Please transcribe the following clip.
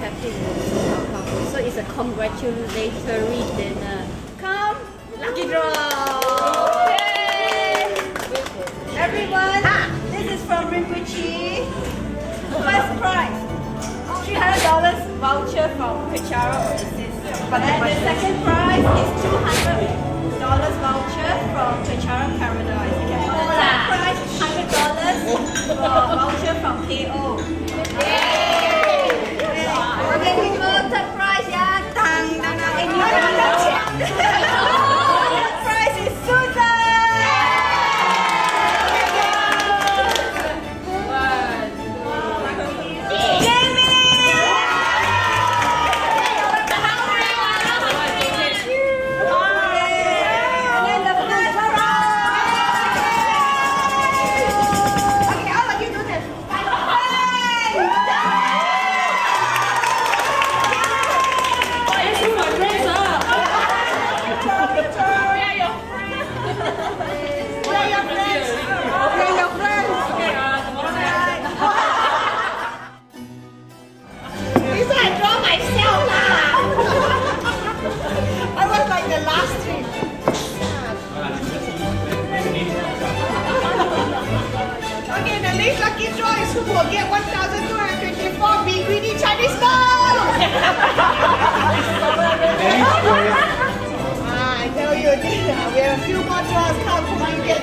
happy with Tsongkhapa. So it's a congratulatory dinner. Come, lucky draw! Yay! Everyone, this is from Rinpoche. First prize, $300 voucher from Kechara Oasis. And the second prize is $200 voucher from Kechara Paradise. The third prize is $100 voucher from KO. Yay! Okay, we go third prize, yeah. Dang, dang, dang. And you third prize is Susan. Lucky draw is who will get 1,224 Be Greedy Chinese Style! I tell you, we have a few more draws. Come, who will get